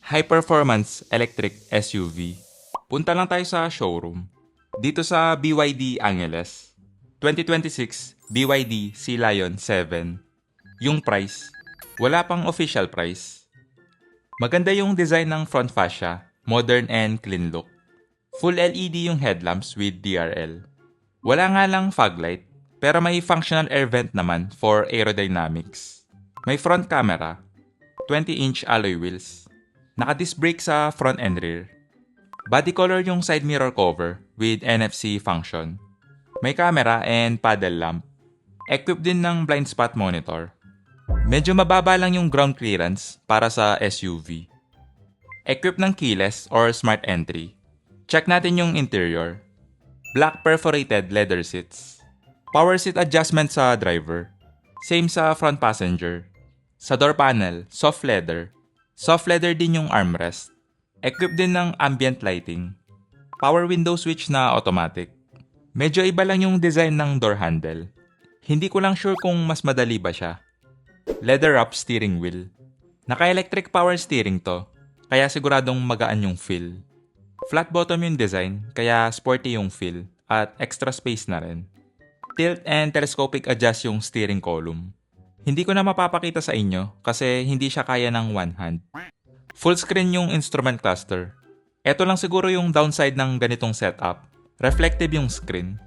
high-performance electric SUV. Punta lang tayo sa showroom. Dito sa BYD Angeles. 2026 BYD Sea Lion 7. Yung price, wala pang official price. Maganda yung design ng front fascia, modern and clean look. Full LED yung headlamps with DRL. Wala nga lang fog light, pero may functional air vent naman for aerodynamics. May front camera, 20-inch alloy wheels. Naka-disc brake sa front and rear. Body color yung side mirror cover with NFC function. May camera and paddle lamp. Equipped din ng blind spot monitor. Medyo mababa lang yung ground clearance para sa SUV. Equipped ng keyless or smart entry. Check natin yung interior. Black perforated leather seats. Power seat adjustment sa driver. Same sa front passenger. Sa door panel, soft leather. Soft leather din yung armrest. Equipped din ng ambient lighting. Power window switch na automatic. Medyo iba lang yung design ng door handle. Hindi ko lang sure kung mas madali ba siya. Leather wrap steering wheel. Naka-electric power steering to, kaya siguradong magaan yung feel. Flat bottom yung design, kaya sporty yung feel, at extra space na rin. Tilt and telescopic adjust yung steering column. Hindi ko na mapapakita sa inyo kasi hindi siya kaya ng one hand. Full screen yung instrument cluster. Ito lang siguro yung downside ng ganitong setup. Reflective yung screen.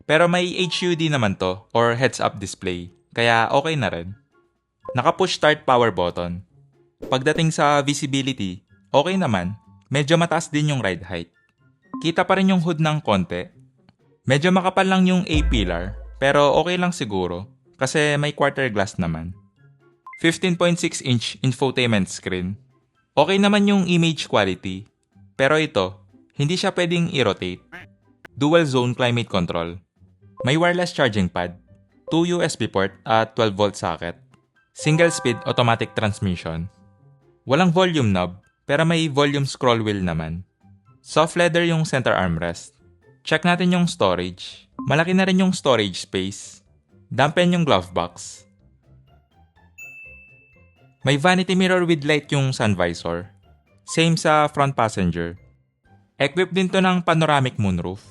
Pero may HUD naman to or heads-up display, kaya okay na rin. Naka-push start power button. Pagdating sa visibility, okay naman. Medyo mataas din yung ride height. Kita pa rin yung hood ng konti. Medyo makapal lang yung A-pillar, pero okay lang siguro kasi may quarter glass naman. 15.6-inch infotainment screen. Okay naman yung image quality, pero ito, hindi siya pwedeng i-rotate. Dual zone climate control. May wireless charging pad, 2 USB port at 12-volt socket. Single speed automatic transmission. Walang volume knob, pero may volume scroll wheel naman. Soft leather yung center armrest. Check natin yung storage. Malaki na rin yung storage space. Dampen yung glove box. May vanity mirror with light yung sun visor. Same sa front passenger. Equipped din to ng panoramic moonroof.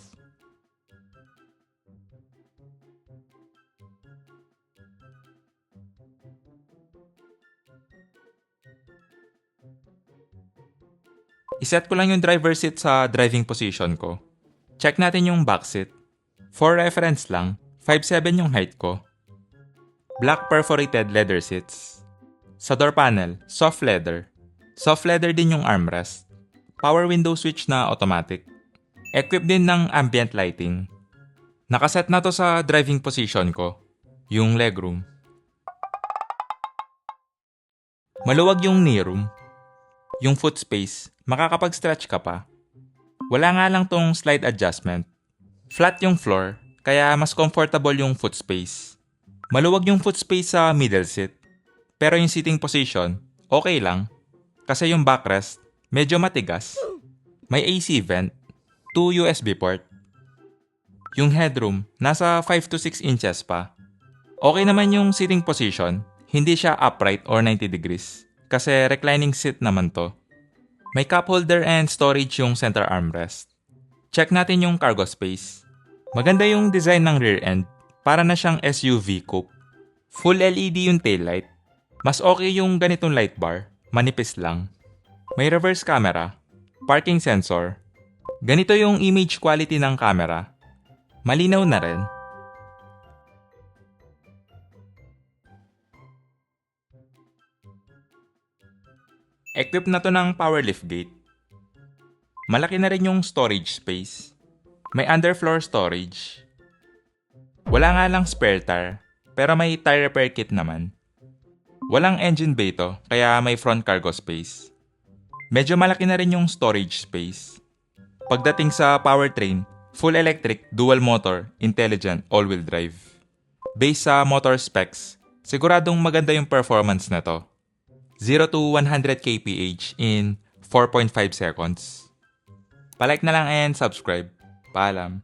Iset ko lang yung driver seat sa driving position ko. Check natin yung back seat. For reference lang, 5'7" yung height ko. Black perforated leather seats. Sa door panel, soft leather. Soft leather din yung armrest. Power window switch na automatic. Equipped din ng ambient lighting. Nakaset na to sa driving position ko. Yung legroom. Maluwag yung knee room. Yung foot space, makakapag-stretch ka pa. Wala nga lang tong slide adjustment. Flat yung floor, kaya mas comfortable yung foot space. Maluwag yung foot space sa middle seat. Pero yung seating position, okay lang. Kasi yung backrest, medyo matigas. May AC vent, 2 USB port. Yung headroom, nasa 5 to 6 inches pa. Okay naman yung seating position, hindi siya upright or 90 degrees. Kasi reclining seat naman to. May cup holder and storage yung center armrest. Check natin yung cargo space. Maganda yung design ng rear end. Para na siyang SUV coupe. Full LED yung taillight. Mas okay yung ganitong light bar. Manipis lang. May reverse camera. Parking sensor. Ganito yung image quality ng camera. Malinaw na rin. Equipped na to ng power liftgate. Malaki na rin yung storage space. May underfloor storage. Wala nga lang spare tire, pero may tire repair kit naman. Walang engine bay to, kaya may front cargo space. Medyo malaki na rin yung storage space. Pagdating sa powertrain, full electric, dual motor, intelligent, all-wheel drive. Based sa motor specs, siguradong maganda yung performance na to. 0 to 100 kph in 4.5 seconds. Palike na lang and subscribe. Paalam.